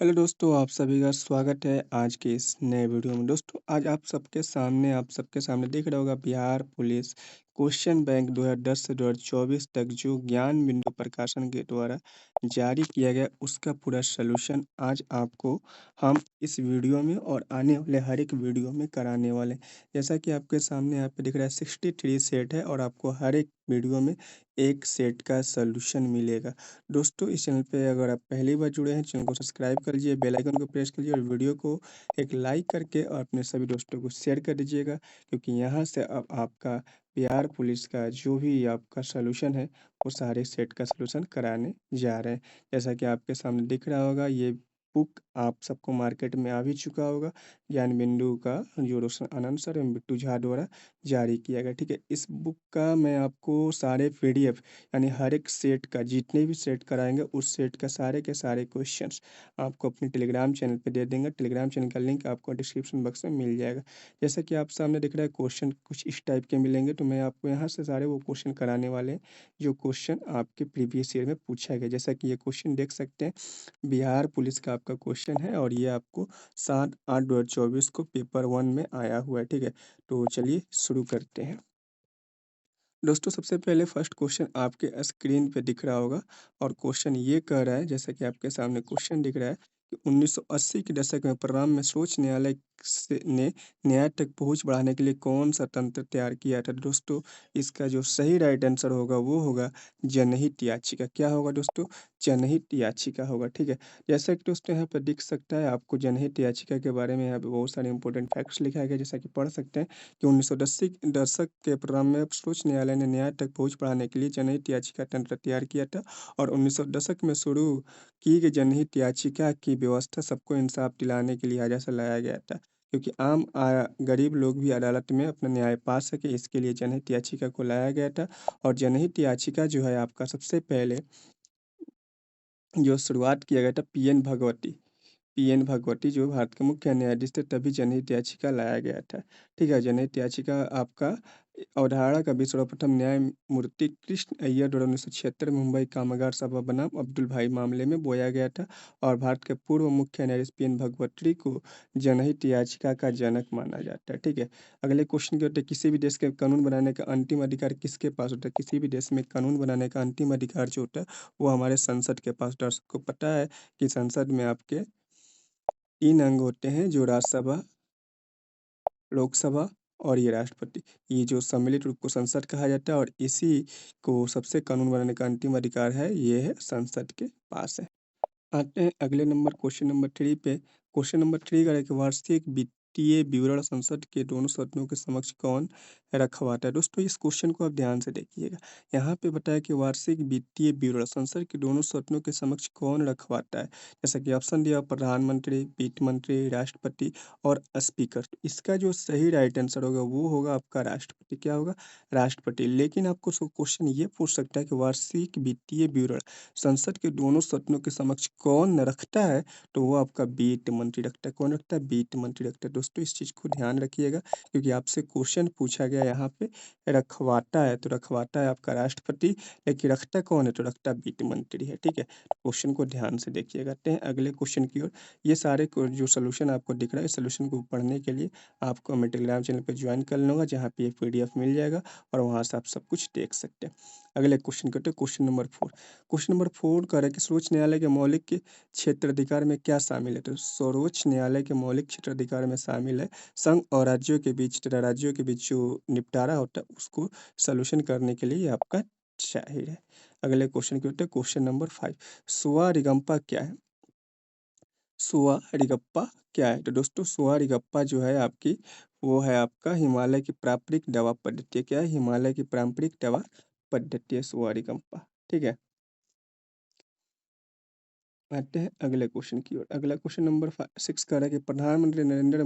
Hello दोस्तों, आप सभी का स्वागत है आज के इस नए वीडियो में। दोस्तों, आज आप सबके सामने दिख रहा होगा बिहार पुलिस क्वेश्चन बैंक 2010 से 2024 तक जो ज्ञान बिंदु प्रकाशन के द्वारा जारी किया गया उसका पूरा सॉल्यूशन आज आपको हम इस वीडियो में और आने वाले हर एक वीडियो में कराने वाले हैं। जैसा कि आपके सामने यहाँ पे दिख रहा है 63 सेट है और आपको हर एक वीडियो में एक सेट का सॉल्यूशन मिलेगा। दोस्तों, इस चैनल पे अगर आप पहली बार जुड़े हैं, चैनल को सब्सक्राइब कर लीजिए, बेल आइकन को प्रेस कर लीजिए और वीडियो को एक लाइक करके और अपने सभी दोस्तों को शेयर कर दीजिएगा, क्योंकि यहाँ से अब आपका बिहार पुलिस का जो भी आपका सॉल्यूशन है वो सारे सेट का सॉल्यूशन कराने जा रहे हैं। जैसा कि आपके सामने दिख रहा होगा, ये बुक आप सबको मार्केट में आ भी चुका होगा। ज्ञान बिंदु का जो रोशन आनंद सर एवं बिट्टू झा द्वारा जारी किया गया, ठीक है। इस बुक का मैं आपको सारे PDF यानी हर एक सेट का जितने भी सेट कराएंगे उस सेट का सारे के सारे क्वेश्चंस आपको अपने टेलीग्राम चैनल पे दे देंगे। टेलीग्राम चैनल का लिंक आपको डिस्क्रिप्शन बॉक्स में मिल जाएगा। जैसा कि आप सामने दिख रहा है, क्वेश्चन कुछ इस टाइप के मिलेंगे, तो मैं आपको यहाँ से सारे वो क्वेश्चन कराने वाले हैं जो क्वेश्चन आपके प्रीवियस ईयर में पूछा गया। जैसा कि ये क्वेश्चन देख सकते हैं, बिहार पुलिस का आपका क्वेश्चन है और ये आपको 7/8/2024 को पेपर 1 में आया हुआ है, ठीक है। तो चलिए शुरू करते हैं। दोस्तों, सबसे पहले फर्स्ट क्वेश्चन आपके स्क्रीन पे दिख रहा होगा और क्वेश्चन ये कह रहा है, जैसा कि आपके सामने क्वेश्चन दिख रहा है कि 1980 के दशक में प्रोग्राम में सर्वोच्च न्यायालय ने न्याय तक पहुंच बढ़ाने के लिए कौन सा तंत्र तैयार किया था। दोस्तों, इसका जो सही राइट आंसर होगा वो होगा जनहित याचिका। क्या होगा दोस्तों? जनहित याचिका होगा, ठीक है। जैसा कि दोस्तों यहाँ पर दिख सकता है, आपको जनहित याचिका के बारे में यहाँ पे बहुत सारे इंपॉर्टेंट फैक्ट्स लिखा गया, जैसा कि पढ़ सकते हैं कि 1980 के दशक के प्रारंभ में सर्वोच्च न्यायालय ने न्याय तक पहुंच बढ़ाने के लिए जनहित याचिका तंत्र तैयार किया था और 1900 दशक में शुरू की गई जनहित याचिका की व्यवस्था सबको इंसाफ दिलाने के लिहाजा से लाया गया था, क्योंकि गरीब लोग भी अदालत में अपना न्याय पा सके, इसके लिए जनहित याचिका को लाया गया था। और जनहित याचिका जो है आपका सबसे पहले जो शुरुआत किया गया था पीएन भगवती जो भारत के मुख्य न्यायाधीश थे, तभी जनहित याचिका लाया गया था, ठीक है। जनहित याचिका आपका अवधारणा का भी सर्वप्रथम न्यायमूर्ति कृष्ण अय्यर द्वारा 1976 में मुंबई कामगार सभा बनाम अब्दुल भाई मामले में बोया गया था और भारत के पूर्व मुख्य न्यायाधीश पीएन भगवती को जनहित याचिका का जनक माना जाता है, ठीक है। अगले क्वेश्चन की होते हैं, किसी भी देश के कानून बनाने का अंतिम अधिकार किसके पास होता है। किसी भी देश में कानून बनाने का अंतिम अधिकार जो होता है वो हमारे संसद के पास होता है। सबको पता है कि संसद में आपके 3 अंग होते हैं, जो राज्यसभा, लोकसभा और ये राष्ट्रपति। ये जो सम्मिलित रूप को संसद कहा जाता है और इसी को सबसे कानून बनाने का अंतिम अधिकार है, ये है संसद के पास है। आते हैं अगले नंबर क्वेश्चन नंबर 3 पे। क्वेश्चन नंबर 3 का है कि वार्षिक वित्तीय विवरण संसद के दोनों सदनों के समक्ष कौन रखवाता है। दोस्तों, इस क्वेश्चन को आप ध्यान से देखिएगा। यहाँ पे बताया कि वार्षिक वित्तीय विवरण संसद के दोनों सदनों के समक्ष कौन रखवाता है। जैसा कि ऑप्शन दिया, प्रधानमंत्री, वित्त मंत्री, राष्ट्रपति और स्पीकर। तो इसका जो सही राइट आंसर होगा वो होगा आपका राष्ट्रपति। क्या होगा? राष्ट्रपति। लेकिन आपको क्वेश्चन ये पूछ सकता है कि वार्षिक वित्तीय विवरण संसद के दोनों सदनों के समक्ष कौन रखता है, तो वो आपका वित्त मंत्री रखता है। कौन रखता है? वित्त मंत्री रखता है। दोस्तों, इस चीज़ को ध्यान रखिएगा, क्योंकि आपसे क्वेश्चन पूछा गया यहाँ पे रखवाता है, तो रखवाता है आपका राष्ट्रपति, लेकिन रखता कौन है? तो रखता वित्त मंत्री है, ठीक है। क्वेश्चन को ध्यान से देखिएगा। आते हैं अगले क्वेश्चन की ओर। ये सारे जो सोल्यूशन आपको दिख रहा है, सोल्यूशन को पढ़ने के लिए आपको मैं टेलीग्राम चैनल पर ज्वाइन कर लूँगा, जहाँ पे ये PDF मिल जाएगा और वहाँ से आप सब कुछ देख सकते हैं। अगले क्वेश्चन करते हैं, क्वेश्चन नंबर 4। क्वेश्चन नंबर 4 कह रहा है कि सर्वोच्च न्यायालय के मौलिक क्षेत्राधिकार में क्या शामिल है। तो सर्वोच्च न्यायालय के मौलिक क्षेत्राधिकार में शामिल है संघ और राज्यों के बीच तथा राज्यों के बीच जो निपटारा होता है उसको सॉल्यूशन करने के लिए ये आपका चाहिए है। अगले क्वेश्चन की होते हैं, क्वेश्चन नंबर 5। सुआ रिगम्पा क्या है? सुआ रिगप्पा क्या है? तो दोस्तों, सुआ रिगप्पा जो है आपकी, वो है आपका हिमालय की पारंपरिक दवा पद्धति है। क्या है? हिमालय की पारंपरिक दवा पद्धति है सुआ रिगम्पा, ठीक है। आते हैं अगले क्वेश्चन की ओर। अगला क्वेश्चन नंबर 6 कह रहा है कि प्रधानमंत्री नरेंद्र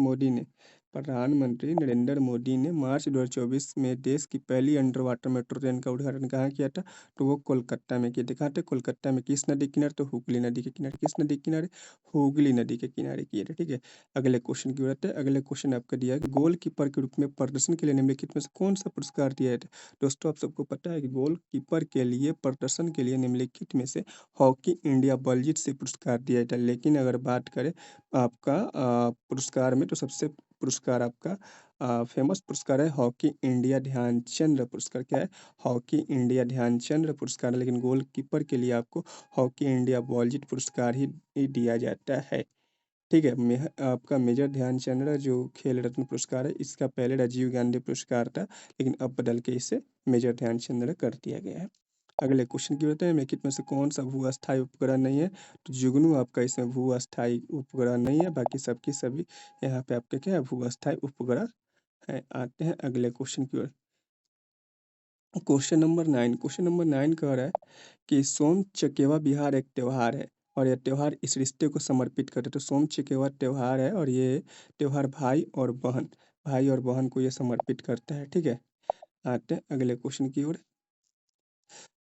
मोदी ने मार्च 2024 में देश की पहली अंडर वाटर मेट्रो ट्रेन का उद्घाटन कहाँ किया था। तो वो कोलकाता में किया था। कहाँ थे? कोलकाता में। किस नदी के किनारे? तो हुगली नदी के किनारे। किस नदी के किनारे? हुगली नदी के किनारे किए थे, ठीक है। अगले क्वेश्चन की ओर आते हैं। अगले क्वेश्चन आपका दिया है कि गोलकीपर के रूप में प्रदर्शन के लिए निम्नलिखित में से कौन सा पुरस्कार दिया है। दोस्तों, आप सबको पता है कि गोलकीपर के लिए प्रदर्शन के लिए निम्नलिखित में से हॉकी इंडिया बलजीत सिंह पुरस्कार दिया जाता है। लेकिन अगर बात करें आपका पुरस्कार में, तो सबसे पुरस्कार आपका फेमस पुरस्कार है हॉकी इंडिया ध्यानचंद पुरस्कार। क्या है? हॉकी इंडिया ध्यानचंद पुरस्कार है। लेकिन गोलकीपर के लिए आपको हॉकी इंडिया बॉलजीत पुरस्कार ही दिया जाता है। ठीक है। आपका मेजर ध्यानचंद जो खेल रत्न पुरस्कार है, इसका पहले राजीव गांधी पुरस्कार था, लेकिन अब बदल के इसे मेजर ध्यानचंद कर दिया गया है। अगले क्वेश्चन की होता है निम्नलिखित में से कौन सा भू अस्थायी उपग्रह नहीं है? तो जुगनू आपका इसमें भू अस्थायी उपग्रह नहीं है, बाकी सबकी सभी यहाँ पे आपके क्या है, भू अस्थायी उपग्रह है। आते हैं अगले क्वेश्चन की ओर। क्वेश्चन नंबर 9 कह रहा है कि सोम चकेवा बिहार एक त्योहार है और यह त्योहार इस रिश्ते को समर्पित करता है। तो सोम चकेवा त्योहार है और ये त्योहार भाई और बहन को ये समर्पित करता है। ठीक है। आते हैं अगले क्वेश्चन की ओर।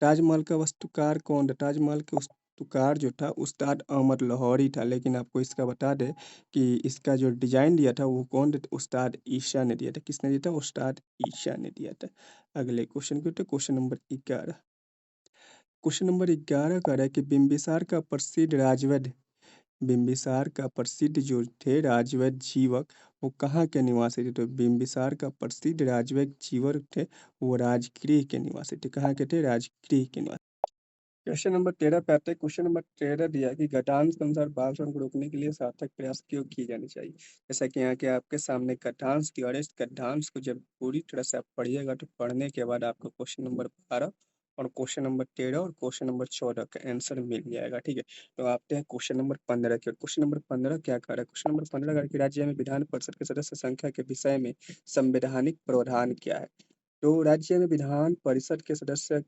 ताजमहल का वास्तुकार कौन था? ताजमहल के वास्तुकार जो था उस्ताद अहमद लाहौरी था। लेकिन आपको इसका बता दें कि इसका जो डिजाइन दिया था वो कौन था? उस्ताद ईशा ने दिया था। किसने दिया था? उस्ताद ईशा ने दिया था। अगले क्वेश्चन की ओर। क्वेश्चन नंबर 11 कह रहा है कि बिम्बिसार का प्रसिद्ध जो थे राजवैद्य जीवक, वो कहाँ के निवासी थे? तो बिम्बिसार का प्रसिद्ध राजवैद्य जीवक थे, वो राजगृह के निवासी थे। कहाँ के थे? राजगृह के निवासी। क्वेश्चन नंबर 13 पे आते हैं। क्वेश्चन नंबर 13 दिया कि घटांश के अनुसार बाल श्रम को रोकने के लिए सार्थक प्रयास क्यों किए जाने चाहिए? जैसा कि यहाँ के आपके सामने घटांश दिया, और इस घटांश को जब पूरी तरह से आप पढ़िएगा तो पढ़ने के बाद आपको क्वेश्चन नंबर 12 और क्वेश्चन नंबर 13 और क्वेश्चन नंबर 14 का आंसर मिल जाएगा। ठीक है। तो आते हैं क्वेश्चन नंबर 15 की ओर। क्वेश्चन नंबर 15 क्या कह रहा है? क्वेश्चन नंबर 15 कह रहा है कि राज्य में विधान परिषद के सदस्य संख्या के विषय में संवैधानिक प्रावधान क्या है? तो राज्य में विधान परिषद के सदस्य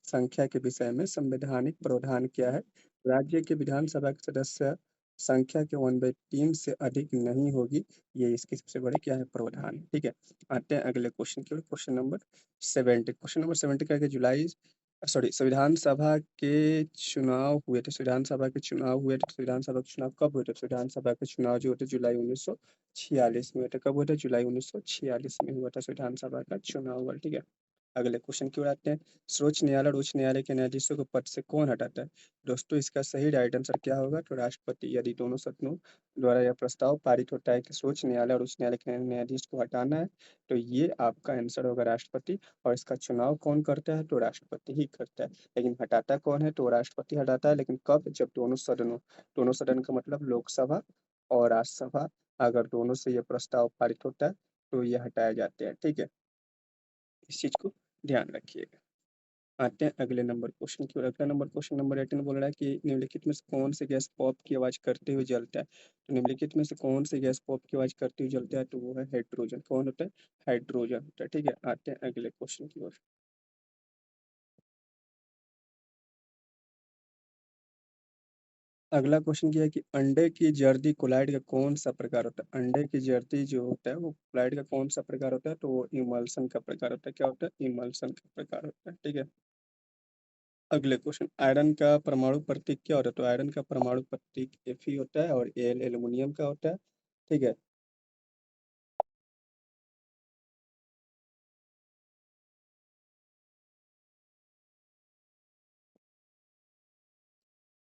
संख्या के विषय में संवैधानिक प्रावधान क्या है? राज्य के विधानसभा के सदस्य संख्या के 1/3 से अधिक नहीं होगी। ये इसके सबसे बड़े क्या है? प्रावधान। ठीक है। आते हैं अगले क्वेश्चन की ओर। क्वेश्चन नंबर 70 का है जुलाई सॉरी संविधान सभा के चुनाव हुए थे। संविधान सभा के चुनाव कब हुए थे? संविधान सभा के चुनाव जो हुए थे जुलाई 1946 में हुए थे। कब हुए थे? जुलाई 1946 में हुआ था संविधान सभा का चुनाव हुआ। ठीक है। अगले क्वेश्चन की ओर आते हैं। सर्वोच्च न्यायालय और उच्च न्यायालय के न्यायाधीशों को पद से कौन हटाता है? दोस्तों इसका सही राइट आंसर क्या होगा? तो राष्ट्रपति। यदि दोनों सदनों द्वारा यह प्रस्ताव पारित होता है कि सर्वोच्च न्यायालय और उच्च न्यायालय के न्यायाधीश को हटाना है, तो ये आपका आंसर होगा राष्ट्रपति। और इसका चुनाव कौन करता है? तो राष्ट्रपति ही करता है। लेकिन हटाता कौन है? तो राष्ट्रपति हटाता है। लेकिन कब? जब दोनों सदन का मतलब लोकसभा और राज्यसभा, अगर दोनों से यह प्रस्ताव पारित होता है तो ये हटाए जाते हैं। ठीक है। इस चीज को ध्यान रखिएगा। आते हैं अगले नंबर क्वेश्चन की ओर। अगला नंबर क्वेश्चन नंबर 18 बोल रहा है कि निम्नलिखित में से कौन से गैस पॉप की आवाज करते हुए जलता है? तो निम्नलिखित में से कौन से गैस पॉप की आवाज करते हुए जलता है? तो वो है हाइड्रोजन। कौन होता है? हाइड्रोजन होता है। ठीक है। आते हैं अगले क्वेश्चन की ओर। अगला क्वेश्चन क्या है कि अंडे की जर्दी कोलाइड का कौन सा प्रकार होता है? अंडे की जर्दी जो होता है वो कोलाइड का कौन सा प्रकार होता है? तो वो इमल्सन का प्रकार होता है। क्या होता है? इमल्सन का प्रकार होता है। ठीक है। अगले क्वेश्चन। आयरन का परमाणु प्रतीक क्या होता है? तो आयरन का परमाणु प्रतीक Fe होता है और Al एल्यूमिनियम का होता है। ठीक है।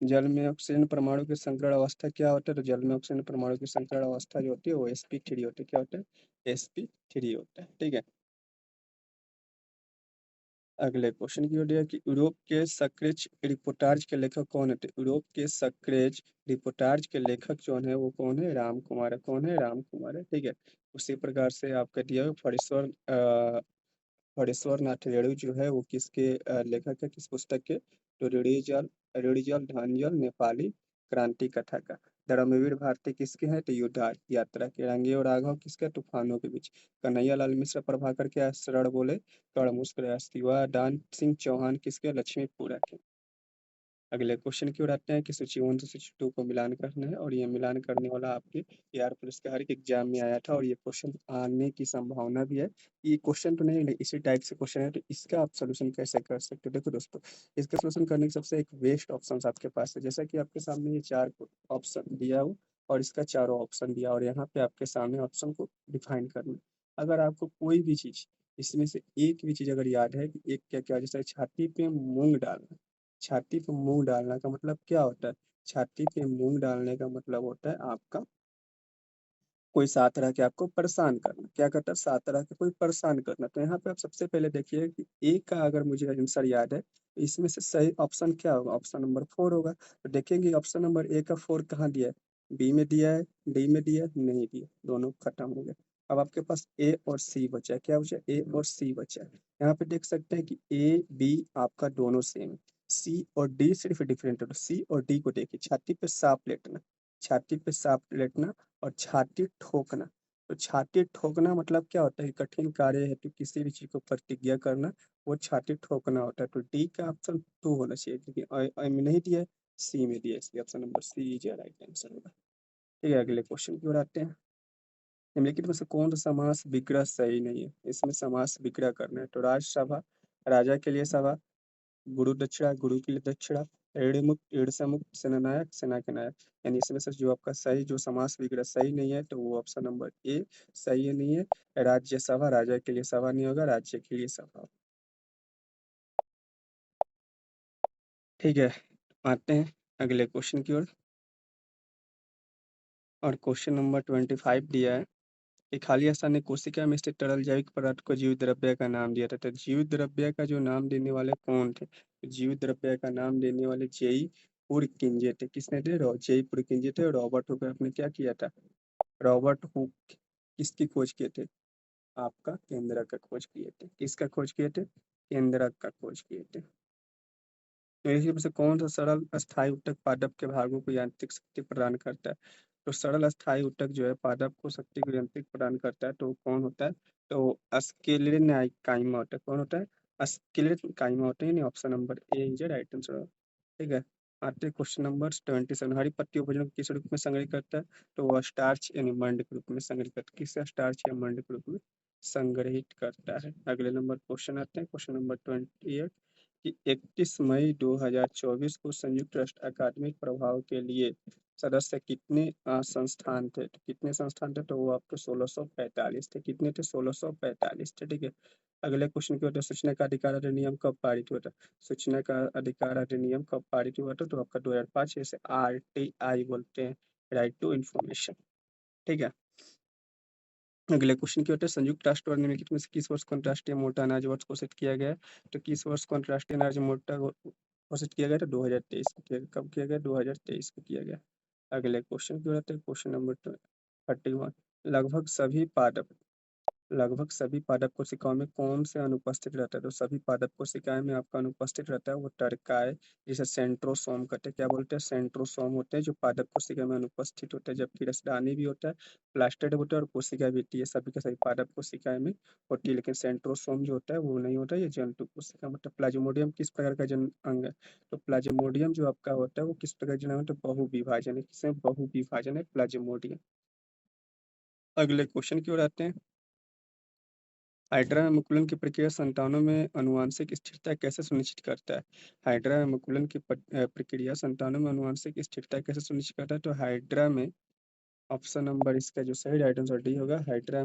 जल में ऑक्सीजन परमाणु की संकरण अवस्था क्या होता है? तो जल में ऑक्सीजन परमाणु की संकरण अवस्था जो होती है वो sp3 होती है। क्या होता है? sp3 होता है। ठीक है। अगले क्वेश्चन की ओर है कि यूरोप के सक्रेज रिपोर्टाज के लेखक कौन है? तो यूरोप के सक्रेज रिपोर्टाज के लेखक जो है वो कौन है? राम कुमार है। कौन है? राम कुमार है। ठीक है। उसी प्रकार से आपका दिया हुआ फणीश्वर नाथ रेणु जो है वो किसके लेखक है? किस पुस्तक के? तो ऋणजल ढांजल नेपाली क्रांति कथा का। धर्मवीर भारती किसके हैं? तो युद्ध यात्रा के। रंगे और राघव किसके? तूफानों के बीच। कन्हैया लाल मिश्र प्रभाकर के शरण बोले कर्ण मुस्कुराया। शिवा दान सिंह चौहान किसके? लक्ष्मीपुरा के। अगले क्वेश्चन की ओर आते हैं कि सूची 1 से सूची 2 को मिलान करना है, और ये मिलान करने वाला आपके AR पुलिस के हर एक एग्जाम में आया था और ये क्वेश्चन आने की संभावना भी है। ये क्वेश्चन तो नहीं है, इसी टाइप से क्वेश्चन है, तो इसका आप सोल्यूशन कैसे कर सकते हो? देखो दोस्तों, इसका सोल्यूशन करने के सबसे एक बेस्ट ऑप्शन आपके पास है। जैसा कि आपके सामने ये 4 ऑप्शन दिया हो और इसका चारों ऑप्शन दिया, और यहाँ पे आपके सामने ऑप्शन को डिफाइन करना है। अगर आपको कोई भी चीज इसमें से एक भी चीज अगर याद है कि एक क्या क्या, जैसे छाती पे मूंग डालना, छाती पे मूंग डालना का मतलब क्या होता है? छाती पे मूंग डालने का मतलब होता है आपका कोई साथ रह के आपको परेशान करना। क्या करता है? साथ रह के कोई परेशान करना। तो यहाँ पे आप सबसे पहले देखिए कि ए का अगर मुझे आंसर याद है, तो इसमें से सही ऑप्शन क्या होगा? ऑप्शन नंबर 4 होगा। तो देखेंगे ऑप्शन नंबर ए का 4 कहाँ दिया है? बी में दिया है, डी में दिया है, नहीं दिया, दोनों खत्म हो गए। अब आपके पास ए और सी बचा है। क्या बचा? ए और सी बचा है। यहाँ पे देख सकते हैं कि ए बी आपका दोनों सेम है, सी और डी सिर्फ डिफरेंट है। तो सी और डी को देखिए, छाती पे सांप लेटना, छाती पे सांप लेटना और छाती ठोकना। तो छाती ठोकना मतलब क्या होता है? कठिन कार्य हेतु किसी भी चीज को प्रतिज्ञा करना, वो छाती ठोकना होता है। तो डी का ऑप्शन 2 होना चाहिए, क्योंकि अ में नहीं दिया है, सी में दिया है, इसलिए option number C is right answer होगा। ठीक है, अगले क्वेश्चन की ओर आते हैं। निम्नलिखित में से कौन सा समास विग्रह सही नहीं है? इसमें समास विग्रह करना है। तो राजसभा, राजा के लिए सभा, गुरु दक्षिणा, गुरु के लिए दक्षिणा, ऋण मुक्त, ऋण से मुक्त, सेनानायक, सेना के नायक। यानी इसमें से जो आपका सही जो समास विग्रह सही नहीं है, तो वो ऑप्शन नंबर ए सही है, नहीं है। राज्यसभा, राजा के लिए सभा नहीं होगा, राज्य के लिए सभा। ठीक है, आते हैं अगले क्वेश्चन की ओर। और क्वेश्चन नंबर 25 दिया है कि खाली स्थान ने कोशिका में स्थित तरल जैविक पदार्थ को जीव द्रव्य का नाम दिया था। तो जीव द्रव्य का जो नाम देने वाले कौन थे? तो जीव द्रव्य का नाम देने वाले जेई पुरकिंजे थे। किसने थे? जेई पुरकिंजे थे। और रॉबर्ट हुक ने क्या किया था? रॉबर्ट हुक किसकी खोज किए थे? आपका केंद्रक का खोज किए थे। किसका खोज किए थे? केंद्रक का खोज किए थे। तो इसी में से कौन सा सरल अस्थायी ऊतक पादप के भागों को यांत्रिक शक्ति प्रदान करता है? तो सरल अस्थायी ऊतक जो है पादप को शक्ति को यांत्रिक प्रदान करता है, तो वो कौन होता है? तो अस्केलिन काइमा होता है। कौन होता है? अस्केलिन काइमा होता है, यानी option number A is right answer. ठीक है, आते क्वेश्चन नंबर 27। हरी पत्ती उपजन को किस रूप में संग्रहित करता है? तो वह स्टार्च यानी मंड के रूप में संग्रहित करता है। किस स्टार्च या मंड के रूप में संग्रहित करता है? अगले नंबर क्वेश्चन आते हैं, क्वेश्चन नंबर 28 कि 31 मई 2024 को संयुक्त राष्ट्र अकादमिक प्रभाव के लिए सदस्य कितने संस्थान थे? तो कितने संस्थान थे? तो वो आपके 1645 थे। कितने थे? 1645 थे। ठीक है, अगले क्वेश्चन की ओर। सूचना का अधिकार अधिनियम कब पारित हुआ था? सूचना का अधिकार अधिनियम कब पारित हुआ था? तो आपका 2005, जैसे RTI बोलते हैं, राइट टू इंफॉर्मेशन। ठीक है, अगले क्वेश्चन की होता है संयुक्त राष्ट्र और निम्नलिखित में से किस वर्ष को अंतर्राष्ट्रीय मोटा अनाज वर्ष घोषित किया गया है? तो किस वर्ष को अंतर्राष्ट्रीय अनाज मोटा घोषित किया गया था? 2023 को किया गया। कब किया गया? 2023 को किया गया। अगले क्वेश्चन की होता है क्वेश्चन नंबर 31। लगभग सभी पादप कोशिकाओं में कौन से अनुपस्थित रहता है? तो सभी पादप कोशिकाएं में आपका अनुपस्थित रहता है वो टर्काए, जिसे सेंट्रोसोम कहते हैं। क्या बोलते हैं? सेंट्रोसोम होते हैं जो पादप कोशिका में अनुपस्थित होते हैं। जबकि रसदानी भी होता है, प्लास्टेड होता है और कोशिका भी होती है। सभी के सभी पादप कोशिकाएं में होती है, लेकिन सेंट्रोसोम जो होता है वो नहीं होता है। ये जंतु कोशिका मतलब। प्लाज्मोडियम किस प्रकार का जन अंग है? तो प्लाज्मोडियम जो आपका होता है वो किस प्रकार का जन है? तो बहुविभाजन है। किसमें? बहुविभाजन है प्लाज्मोडियम। अगले क्वेश्चन की ओर आते हैं। हाइड्रा में मुकुलन की प्रक्रिया संतानों में आनुवंशिक स्थिरता कैसे सुनिश्चित करता है? हाइड्रा में मुकुलन की प्रक्रिया संतानों में आनुवंशिक स्थिरता कैसे सुनिश्चित करता है? तो हाइड्रा में ऑप्शन नंबर इसका जो सही राइट आंसर डी होगा। हाइड्रा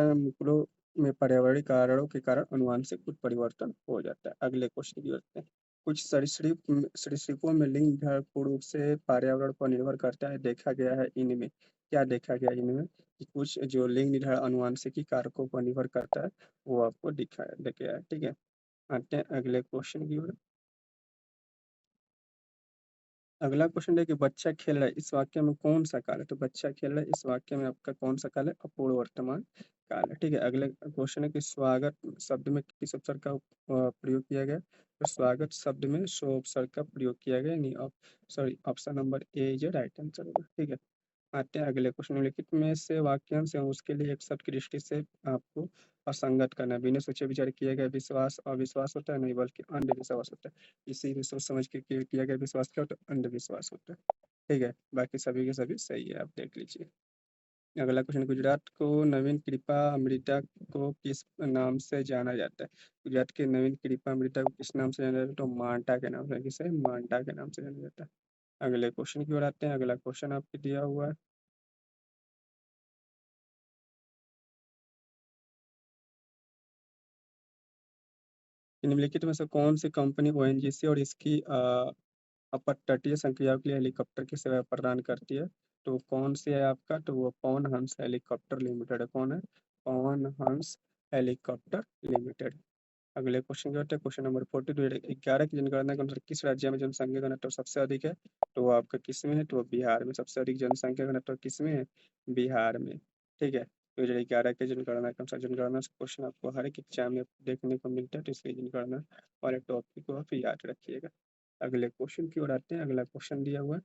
में मुकुलों में पर्यावरणीय कारणों के कारण आनुवंशिक उत्परिवर्तन हो जाता है। अगले क्वेश्चन की ओर बढ़ते हैं। कुछ सरीसृपों में लिंग निर्धारण पूर्ण रूप से पर्यावरण पर निर्भर करता है। देखा गया है इनमें क्या देखा गया इनमें कि कुछ जो लिंग निर्धारण आनुवंशिकी कारकों पर निर्भर करता है, वो आपको दिखाया गया है। ठीक है, आते हैं अगले क्वेश्चन की ओर। अगला क्वेश्चन है कि बच्चा खेल रहा है इस वाक्य में कौन सा काल है? तो बच्चा खेल रहा है इस वाक्य में आपका कौन सा काल है? अपूर्ण वर्तमान काल है। ठीक है, अगले क्वेश्चन है कि स्वागत शब्द में किस उपसर्ग का प्रयोग किया गया? तो स्वागत शब्द में सो उपसर्ग का प्रयोग किया गया, नहीं sorry, option number A is right answer होगा। ठीक है, आते हैं अगले क्वेश्चन। निम्नलिखित में से वाक्यांश है उसके लिए एक शब्द की दृष्टि से आपको असंगत करना है। बिना सोचे विचार किया गया विश्वास अविश्वास होता है, नहीं बल्कि अंधविश्वास होता है। इसी में सोच समझ के किया गया विश्वास क्या होता है? अंधविश्वास होता है। ठीक है, बाकी सभी के सभी सही है, आप देख लीजिए। अगला क्वेश्चन, गुजरात को नवीन कृपा अमृता को किस नाम से जाना जाता है? गुजरात के नवीन कृपा अमृता को किस नाम से जाना जाता है? तो मांटा के नाम से। किसे? मांटा के नाम से जाना जाता है। अगले क्वेश्चन की ओर आते हैं। अगला क्वेश्चन आपको दिया हुआ है निम्नलिखित में से कौन सी कंपनी ओएनजीसी और इसकी अपतटीय संक्रियाओं के लिए हेलीकॉप्टर की सेवा प्रदान करती है? तो वो कौन सी है आपका? तो वो पवन हंस हेलीकॉप्टर लिमिटेड है। कौन है? Pawan Hans helicopter limited. अगले क्वेश्चन की बात है, क्वेश्चन नंबर 42। 11 की जनगणना के अनुसार किस राज्य में जनसंख्या घनत्व सबसे अधिक है? तो वो आपका किस में है? तो वो बिहार में। सबसे अधिक जनसंख्या घनत्व किस में है? बिहार में। ठीक है, तो ये 11 के जनगणना के अनुसार, जनगणना से क्वेश्चन आपको हर एक एग्जाम में देखने को मिलता है, तो इसलिए जनगणना वाले टॉपिक को आप याद रखिएगा। अगले क्वेश्चन की ओर आते हैं। अगला क्वेश्चन दिया हुआ है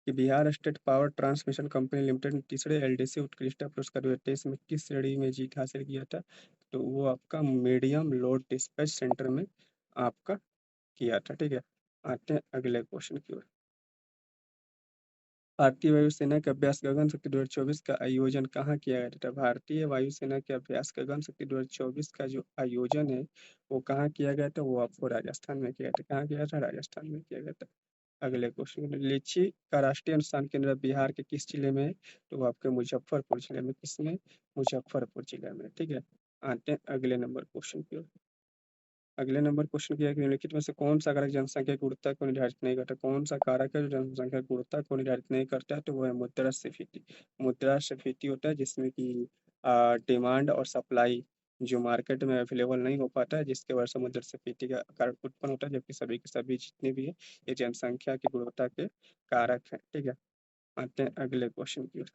कि Bihar state power transmission company limited ने तीसरे एलडीसी उत्कृष्टता पुरस्कार 2023 में किस श्रेणी में जीत हासिल किया था? तो वो आपका मीडियम लोड डिस्पैच सेंटर में आपका किया था। ठीक है, आते हैं अगले क्वेश्चन की ओर। भारतीय वायुसेना के अभ्यास गगन शक्ति 2024 का आयोजन कहाँ किया गया था? भारतीय वायुसेना के अभ्यास गगन शक्ति 2024 का जो आयोजन है वो कहाँ किया गया था? वो आपको राजस्थान में किया था। कहाँ किया था? राजस्थान में किया गया था। अगले क्वेश्चन, लीची का राष्ट्रीय अनुसंधान केंद्र बिहार के किस जिले में है? तो वो आपके मुजफ्फरपुर जिले में। किसमें? मुजफ्फरपुर जिले में। ठीक है, आते हैं अगले नंबर क्वेश्चन की ओर। अगले नंबर क्वेश्चन किया है कि निम्नलिखित में से कौन सा कारक जनसंख्या की गुणवत्ता को निर्धारित नहीं करता? कौन सा कारक है जो जनसंख्या की गुणवत्ता को निर्धारित नहीं करता है? तो वो है मुद्रास्फीति। मुद्रास्फीति होता है जिसमें कि डिमांड और सप्लाई जो मार्केट में अवेलेबल नहीं हो पाता है, जिसके वजह से मुद्रास्फीति का कारक उत्पन्न होता है, जबकि सभी के सभी जितने भी है ये जनसंख्या की गुणवत्ता के कारक है। ठीक है, आते हैं अगले क्वेश्चन की ओर।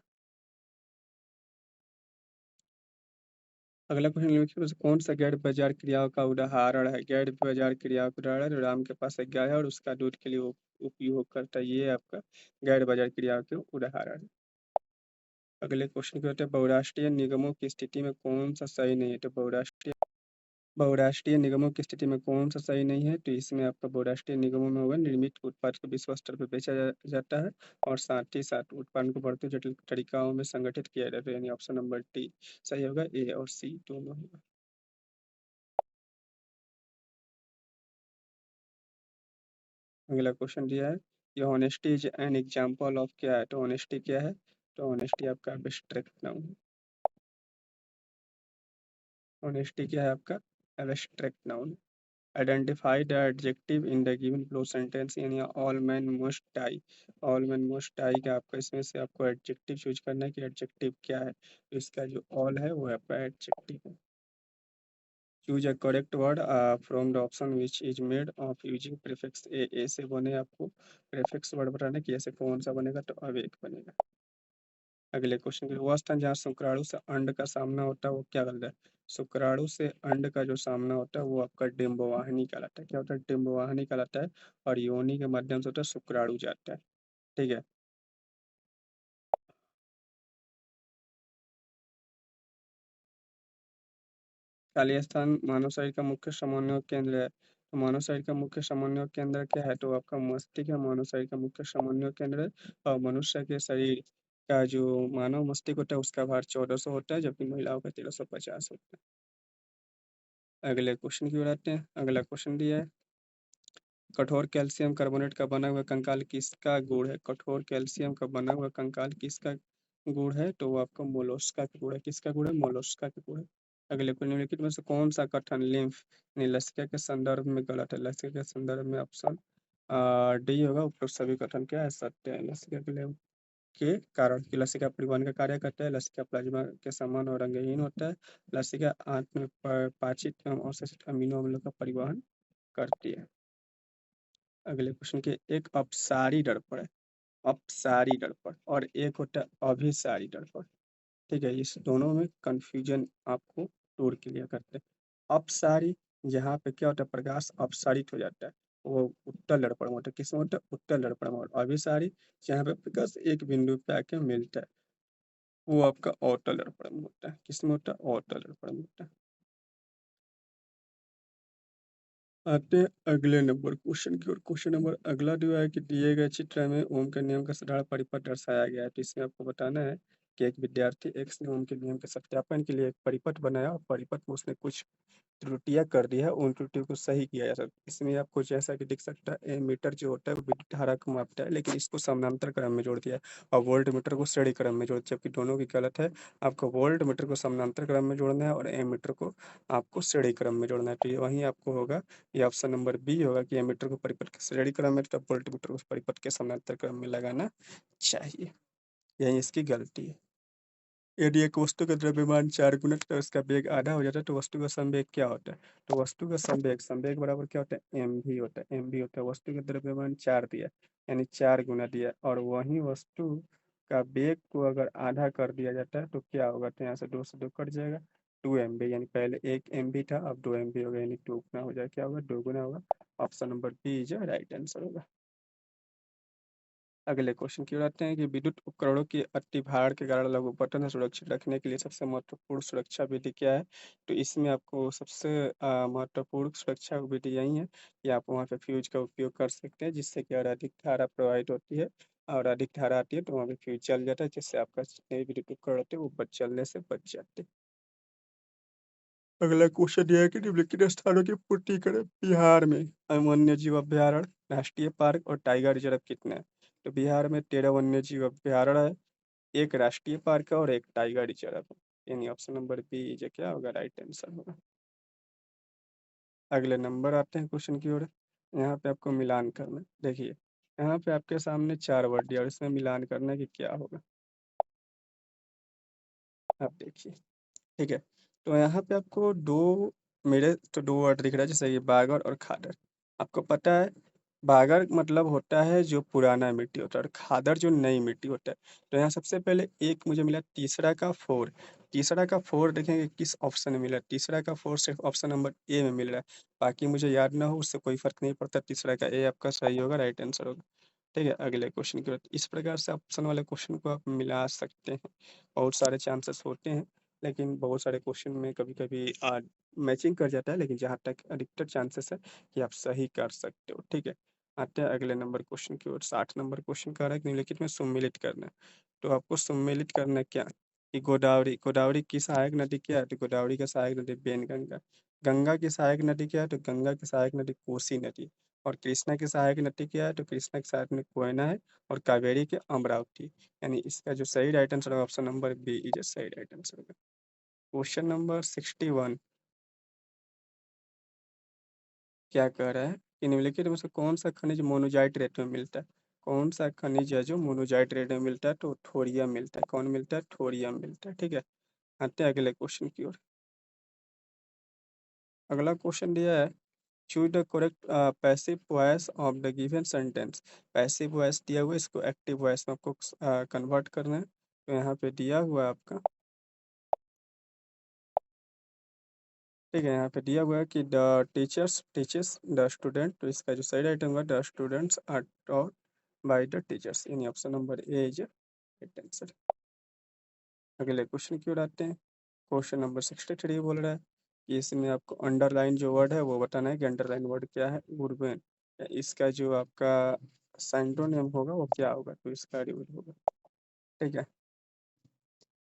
अगला क्वेश्चन निम्नलिखित में से कौन सा गैर बाजार क्रियाओं का उदाहरण है? गैर बाजार क्रियाओं का उदाहरण है, राम के पास एक गाय है और उसका दूध के लिए उपयोग करता है। ये आपका गैर बाजार क्रियाओं के उदाहरण है। अगले क्वेश्चन की होते हैं, बहुराष्ट्रीय निगमों की स्थिति में कौन सा सही नहीं है? तो बहुराष्ट्रीय निगमों की स्थिति में कौन सा सही नहीं है? तो इसमें आपका बहुराष्ट्रीय निगमों में होगा निर्मित उत्पाद को विश्व स्तर पर बेचा जाता है और साथ ही साथ उत्पादन को बढ़ते जटिल तरीकाओं में संगठित किया जाता है। यानी ऑप्शन नंबर डी सही होगा, ए और सी दोनों होगा। अगला क्वेश्चन दिया है कि honesty is an example of क्या है? तो होनेस्टी क्या है? तो होनेस्टी आपका एब्स्ट्रैक्ट नाउन है। होनेस्टी क्या है आपका? Abstract noun. Identify the adjective in the given flow sentence, यानी all man must die. All man must die का आपका इसमें से आपको एडजेक्टिव चूज करना है कि एडजेक्टिव क्या है। तो इसका जो ऑल है वो आपका एडजेक्टिव है। Choose a correct word from the option which is made of using prefix A. A से बने आपको प्रीफिक्स वर्ड बताना है कि ऐसे कौन सा बनेगा, तो अब एक बनेगा। अगले क्वेश्चन के, वह स्थान जहाँ शुक्राणु से अंड का सामना होता है वो क्या कहलाता है? शुक्राणु से अंड का जो सामना होता है वो आपका डिंबवाहिनी कहलाता है। क्या होता है? डिंबवाहिनी कहलाता है। और योनि के माध्यम से होता है शुक्राणु जाता है। ठीक है, काली स्थान मानव शरीर का मुख्य समन्वय केंद्र है। तो मानव शरीर का मुख्य समन्वय केंद्र क्या है? तो आपका मस्तिष्क है, मानव शरीर का मुख्य समन्वय केंद्र है। और मनुष्य के शरीर का जो मानव मस्तिष्क होता है उसका भार 1400 होता है, जबकि महिलाओं का 1350 होता है। अगले क्वेश्चन की ओर आते हैं। अगला क्वेश्चन दिया है, कठोर कैल्शियम कार्बोनेट का बना हुआ कंकाल किसका गुण है? कठोर कैल्शियम का बना हुआ कंकाल किसका गुण है? तो वो आपका मोलस्का का गुण है। किसका गुण है? मोलस्का का गुण है। अगले को निम्नलिखित में से कौन सा कथन लिम्फ लसिका के संदर्भ में गलत है? लसिका के संदर्भ में ऑप्शन डी होगा। उपरोक्त सभी कथन क्या है? सत्य है। लसिका के लिए के कारण की लसिका परिवहन का कार्य करता है। लसिका प्लाज्मा के समान और रंगहीन होता है। लसिका आंत में पाचित एवं अवशोषित अमीनो अम्लों का परिवहन करती है। अगले क्वेश्चन के, एक अपसारी दर्पण है, अपसारी दर्पण, और एक होता है अभिसारी दर्पण। ठीक है, इस दोनों में कंफ्यूजन आपको दूर क्लियर करते हैं। अपसारी, यहाँ पे क्या होता है? प्रकाश अपसारित हो जाता है, वो उत्तल दर्पण में होता है। किसमें होता है? उत्तल दर्पण में। और अभिसारी जहाँ पे प्रकाश एक बिंदु पे आके मिलता है वो आपका अवतल दर्पण में होता है। किसमें होता है? अवतल दर्पण में होता है। आते हैं अगले नंबर क्वेश्चन की ओर। क्वेश्चन नंबर अगला जो है कि दिए गए चित्र में ओम के नियम का साधारण परिपथ दर्शाया गया है। तो इसमें आपको बताना है कि एक विद्यार्थी एक्स ने उनके नियम के सत्यापन के लिए एक परिपथ बनाया और परिपथ में उसने कुछ त्रुटियां कर दी है, उन त्रुटियों को सही किया जा सकता है। इसमें आपको जैसा कि दिख सकता है मीटर जो होता है वो विद्युत धारा को मापता है, लेकिन इसको समानांतर क्रम में जोड़ दिया है और वोल्ट मीटर को श्रेणी क्रम में जोड़ दिया, जबकि दोनों की गलत है। आपको वोल्ट मीटर को समानांतर क्रम में जोड़ना है और मीटर को आपको श्रेणी क्रम में जोड़ना है। तो ये वहीं आपको होगा, ये ऑप्शन नंबर बी होगा कि मीटर को परिपथ के श्रेणी क्रम में तब वोल्ट मीटर को परिपथ के समानांतर क्रम में लगाना चाहिए। यही इसकी गलती है। यदि एक वस्तु का द्रव्यमान 4 गुना तो उसका वेग आधा हो जाता है, तो वस्तु का संवेग क्या होता है? तो वस्तु का संवेग संवेग बराबर क्या होता है? एम भी होता है। एम भी होता है, वस्तु का द्रव्यमान 4 दिया, यानी 4 गुना दिया, और वही वस्तु का वेग को अगर आधा कर दिया जाता है तो क्या होगा? तो यहाँ से 2 से 2 कट जाएगा, 2 MB, यानी पहले 1 MB था, अब 2 MB हो गया, यानी 2 गुना हो जाएगा। क्या होगा? 2 गुना होगा। Option number B is right answer होगा। अगले क्वेश्चन की ओर आते हैं कि विद्युत उपकरणों की अति भार के कारण लघु बटन सुरक्षित रखने के लिए सबसे महत्वपूर्ण सुरक्षा विधि क्या है? तो इसमें आपको सबसे महत्वपूर्ण सुरक्षा विधि यही है कि आप वहाँ पे फ्यूज का उपयोग कर सकते हैं, जिससे कि और अधिक धारा प्रवाहित होती है और अधिक धारा आती है तो वहाँ पे फ्यूज चल जाता है, जिससे आपका जितने भी विद्युत उपकरण होते हैं वो बच चलने से बच जाते हैं। अगला क्वेश्चन यह है कि निम्नलिखित स्थानों की पूर्ति करें। बिहार में वन्य जीव अभ्यारण्य, राष्ट्रीय पार्क और टाइगर रिजर्व कितने हैं? तो बिहार में 13 वन्य जीव अभ्यारण्य है, एक राष्ट्रीय पार्क है और एक टाइगर रिजर्व है, यानी ऑप्शन नंबर बी जो क्या होगा? राइट आंसर होगा। अगले नंबर आते हैं क्वेश्चन की ओर। यहाँ पे आपको मिलान करना है। देखिए यहाँ पे आपके सामने 4 वर्ड दिया और इसमें मिलान करना है कि क्या होगा। आप देखिए, ठीक है। तो यहाँ पे आपको दो, मेरे तो 2 वर्ड दिख रहा है, जैसे कि बागर और खादर। आपको पता है बागर मतलब होता है जो पुराना मिट्टी होता है और खादर जो नई मिट्टी होता है। तो यहाँ सबसे पहले एक मुझे मिला तीसरा का फोर। तीसरा का फोर देखेंगे किस ऑप्शन में मिला। तीसरा का फोर सिर्फ ऑप्शन नंबर ए में मिल रहा है, बाकी मुझे याद ना हो उससे कोई फर्क नहीं पड़ता। तीसरा का ए आपका सही होगा, राइट आंसर होगा। ठीक है, अगले क्वेश्चन की बात। इस प्रकार से ऑप्शन वाले क्वेश्चन को आप मिला सकते हैं। बहुत सारे चांसेस होते हैं, लेकिन बहुत सारे क्वेश्चन में कभी कभी मैचिंग कर जाता है, लेकिन जहाँ तक अधिकतर चांसेस है कि आप सही कर सकते हो। ठीक है, आते हैं अगले नंबर क्वेश्चन की ओर। 60 नंबर क्वेश्चन कह रहा है कि निम्नलिखित में सम्मिलित करना है। तो आपको सम्मिलित करना है क्या कि गोदावरी, गोदावरी की सहायक नदी क्या है? तो गोदावरी की सहायक नदी बेनगंगा। गंगा की सहायक नदी क्या है? तो गंगा की सहायक नदी कोसी नदी। और कृष्णा की सहायक नदी क्या है? तो कृष्णा की सहायक नदी कोयना है। और कावेरी के अमरावती। यानी इसका जो सही राइट आंसर है ऑप्शन नंबर बी इज सही राइट आंसर। क्वेश्चन नंबर 61 क्या कह रहा है कि निम्नलिखित में से कौन सा खनिज मोनोजाइट रेत में मिलता है? कौन सा खनिज है जो मोनोजाइट रेत में मिलता है? तो थोरियम मिलता है। कौन मिलता है? थोरियम मिलता है। ठीक है, आते हैं अगले क्वेश्चन की ओर। अगला क्वेश्चन दिया है, choose the correct passive voice of the given sentence. Passive voice दिया हुआ है, इसको एक्टिव वॉइस में आपको कन्वर्ट करना है। तो यहाँ पे दिया हुआ है आपका, ठीक है, यहाँ पे दिया हुआ है कि the teachers teachers the student. तो इसका जो सही राइट होगा, the students are taught by the teachers, यानी option number A is right answer. अगले क्वेश्चन की ओर आते हैं। क्वेश्चन नंबर 63 बोल रहा है कि इसमें आपको अंडरलाइन जो वर्ड है वो बताना है कि अंडरलाइन वर्ड क्या है? उर्बन। इसका जो आपका सेंटोनिम होगा वो क्या होगा? तो इसका यूज होगा। ठीक है,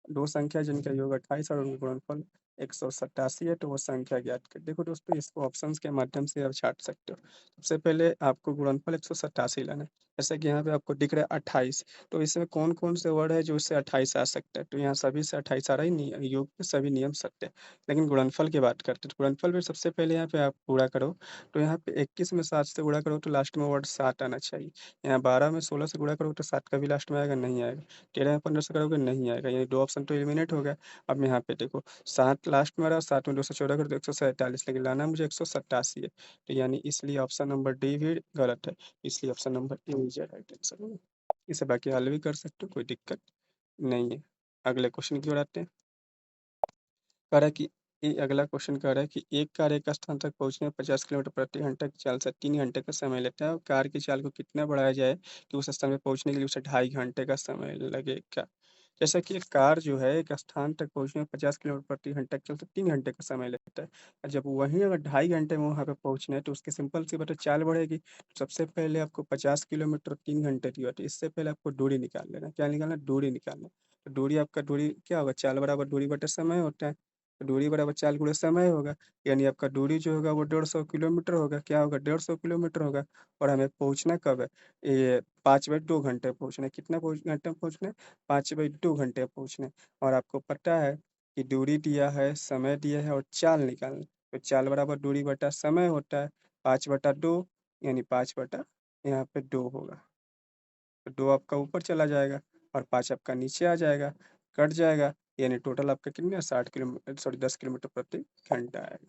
दो संख्या जिनका योग 28 और उनका गुणनफल 187 है, तो वो संख्या ज्ञात कर। देखो दोस्तों, इसको ऑप्शंस के माध्यम से आप छाट सकते हो। सबसे पहले आपको गुणनफल 187 लाना है। जैसे कि यहाँ पे आपको दिख रहा है 28, तो इसमें कौन कौन से वर्ड है जो इससे 28 आ सकता है? तो यहाँ सभी से 28 आ रहा ही नहीं, योग के सभी नियम सत्य है। लेकिन गुणनफल की बात करते हैं, तो गुणनफल में सबसे पहले यहाँ पे आप गुणा करो। तो यहाँ पे 21 में 7 से गुणा करो तो लास्ट में वर्ड 7 आना चाहिए। यहाँ 12 में 16 से गुणा करो तो 7 कभी लास्ट में आएगा? नहीं आएगा। 13 में 15 से करोगे? नहीं आएगा, यानी 2 ऑप्शन तो एलिमिनेट हो गया। अब यहाँ पे देखो 7 लास्ट में रहा, 7 में 2 से 14 करो तो 147, लेकिन लाना मुझे 187 है। तो यानी इसलिए ऑप्शन नंबर डी भी गलत है, इसलिए option number A is right answer होगा। इसे बाकी हल भी कर सकते हो, कोई दिक्कत नहीं है। अगले क्वेश्चन की ओर आते हैं। कह रहा है कि ये अगला क्वेश्चन कह रहा है कि एक कार एक स्थान तक पहुंचने में 50 किलोमीटर प्रति घंटे की चाल से 3 घंटे का समय लेता है, और कार की चाल को कितना बढ़ाया जाए कि उस स्थान में पहुंचने के लिए उसे 2.5 घंटे का समय लगेगा? जैसा कि एक कार जो है एक स्थान तक पहुंचने में 50 किलोमीटर प्रति घंटे के चलते 3 घंटे का समय लेता है, और जब वहीं अगर 2.5 घंटे में वहाँ पे पहुंचना है तो उसकी सिंपल सी बात है, चाल बढ़ेगी। सबसे पहले आपको 50 किलोमीटर 3 घंटे की बात है, इससे पहले आपको दूरी निकाल लेना। क्या निकालना? दूरी निकालना। तो दूरी क्या होगा, चाल बराबर दूरी बटा समय होता है। तो दूरी बराबर चाल गुणा समय होगा, यानी आपका दूरी जो होगा वो 150 किलोमीटर होगा। क्या होगा, 150 किलोमीटर होगा। और हमें पहुँचना कब है, ये 5/2 घंटे पहुँचना है। कितना घंटे में पहुँचना है, 5/2 घंटे पहुँचना है। और आपको पता है कि दूरी दिया है, समय दिया है और चाल निकालना है। तो चाल बराबर दूरी बटा समय होता है, 5/2 यानी 5 बटा यहाँ पे 2 होगा। तो 2 आपका ऊपर चला जाएगा और 5 आपका नीचे आ जाएगा, कट जाएगा, यानी टोटल आपका कितना 10 किलोमीटर प्रति घंटा आएगा।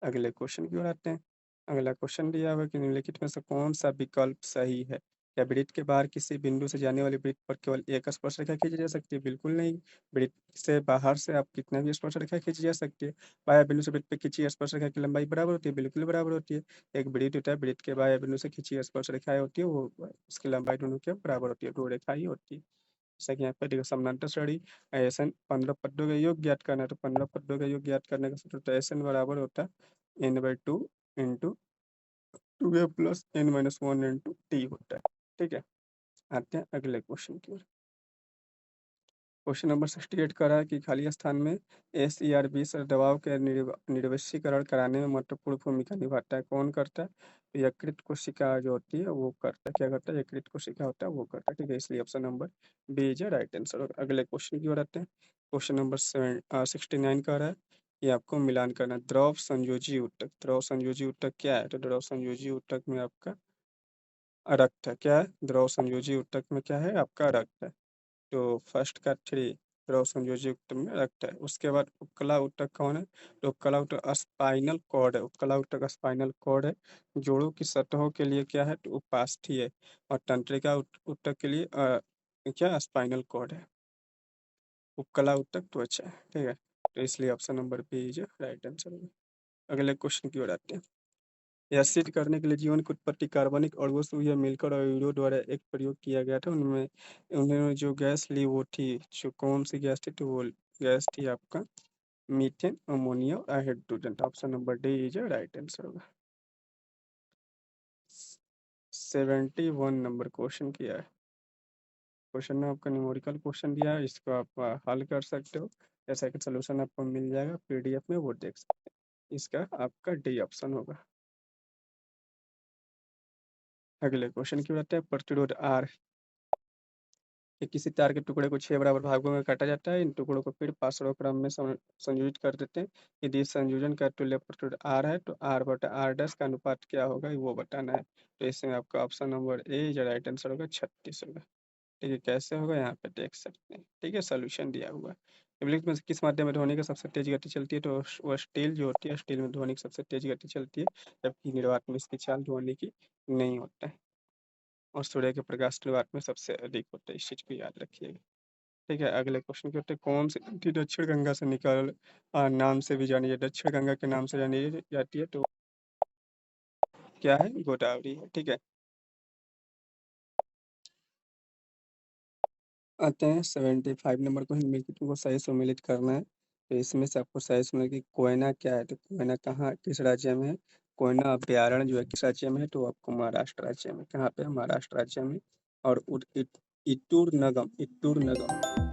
अगले क्वेश्चन की ओर आते हैं। अगला क्वेश्चन दिया हुआ है कि निम्नलिखित में से कौन सा विकल्प सही है? क्या वृत्त के बाहर किसी बिंदु से जाने वाली वृत्त पर केवल एक स्पर्शरेखा खींची जा सकती है? बिल्कुल नहीं। वृत्त से बाहर से आप कितना भी स्पर्शरेखा खींची जा सकती है। बाह्य बिंदु से वृत्त पे खींची स्पर्शरेखा की लंबाई बराबर होती है? बिल्कुल बराबर होती है। एक वृत्त होता है, वृत्त के बाह्य बिंदु से खींची स्पर्शरेखाएं होती है, वो उसकी लंबाई दोनों की बराबर होती है, 2 रेखा ही होती है। जैसा कि यहाँ पे देखो, समानांतर श्रेणी आयसन 15 पदों का योग ज्ञात करना है। तो 15 पदों का योग ज्ञात करने का सूत्र तो आयसन बराबर होता है n/2 into 2a plus n-1 into T होता है। ठीक है, आते हैं अगले क्वेश्चन की ओर। क्वेश्चन नंबर 68 कह रहा है कि खाली स्थान में SERB से दबाव के निर्वशीकरण कराने में महत्वपूर्ण भूमिका निभाता है। कौन करता है? तो यकृत कोशिका जो होती है वो करता है। क्या करता है? यकृत कोशिका होता है वो करता है। ठीक है, इसलिए option number B is right answer. अगले क्वेश्चन की ओर आते हैं। क्वेश्चन नंबर 69 कह रहा है कि आपको मिलान करना है। द्रव संयोजी ऊतक, द्रव संयोजी ऊतक क्या है? तो द्रव संयोजी ऊतक में आपका रक्त है। क्या है? द्रव संयोजी ऊतक में क्या है? आपका रक्त है। तो फर्स्ट का 3 द्रव संयोजी ऊतक में रक्त है। उसके बाद उपकला ऊतक कौन है? तो उपकला ऊतक स्पाइनल कॉर्ड है। उपकला ऊतक स्पाइनल कॉर्ड है। जोड़ों की सतहों के लिए क्या है? तो उपास्थि है। और तंत्रिका ऊतक के लिए क्या स्पाइनल कॉर्ड है। उपकला ऊतक त्वचा है। ठीक है, तो इसलिए option number B is right answer होगा। अगले क्वेश्चन की ओर आते हैं। यह सिद्ध करने के लिए जीवन की उत्पत्ति कार्बनिक अणुओं से हुई है, मिलकर और यूरो द्वारा एक प्रयोग किया गया था। उनमें उन्होंने जो गैस ली वो थी, जो कौन सी गैस थी? तो वो गैस थी आपका मीथेन, अमोनिया और hydrogen. Option number D is right answer होगा। 71 नंबर क्वेश्चन किया है। क्वेश्चन में आपका न्यूमेरिकल क्वेश्चन दिया है, इसको आप हल कर सकते हो। जैसा कि सोल्यूशन आपको मिल जाएगा PDF में, वो देख सकते हैं। इसका आपका डी ऑप्शन होगा। अगले क्वेश्चन की बात है, प्रतिरोध R कि किसी तार के टुकड़े को 6 बराबर भागों में काटा जाता है। इन टुकड़ों को फिर पार्श्व क्रम में संयोजित कर देते हैं। यदि इस संयोजन का तुल्य प्रतिरोध R है तो R/R' का अनुपात क्या होगा, वो बताना है। तो इसमें आपका ऑप्शन नंबर ए जो राइट आंसर होगा 36 होगा। ठीक है, कैसे होगा यहाँ पे देख सकते हैं। ठीक है, सोल्यूशन दिया हुआ है। निम्नलिखित में से किस माध्यम में ध्वनि की सबसे तेज गति चलती है? तो वह स्टील जो होती है, स्टील में ध्वनि की सबसे तेज गति चलती है, जबकि निर्वात में इसकी चाल ध्वनि की नहीं होता है। और सूर्य के प्रकाश निर्वात में सबसे अधिक होता है, इस चीज को याद रखिएगा। ठीक है, अगले क्वेश्चन के उत्तर, कौन सी नदी दक्षिण गंगा से निकल नाम से भी जानी जाती है, दक्षिण गंगा के नाम से जानी जाती है? तो क्या है? गोदावरी है। ठीक है, आते हैं 75 नंबर को। निम्नलिखित को सही सम्मिलित करना है। तो इसमें से आपको सही सुनना कि कोयना क्या है? तो कोयना कहाँ, किस राज्य में है? कोयना अभ्यारण्य जो है किस राज्य में है? तो आपको महाराष्ट्र राज्य में। कहाँ पे है? महाराष्ट्र राज्य में। और इटूर नगम, इटूर नगम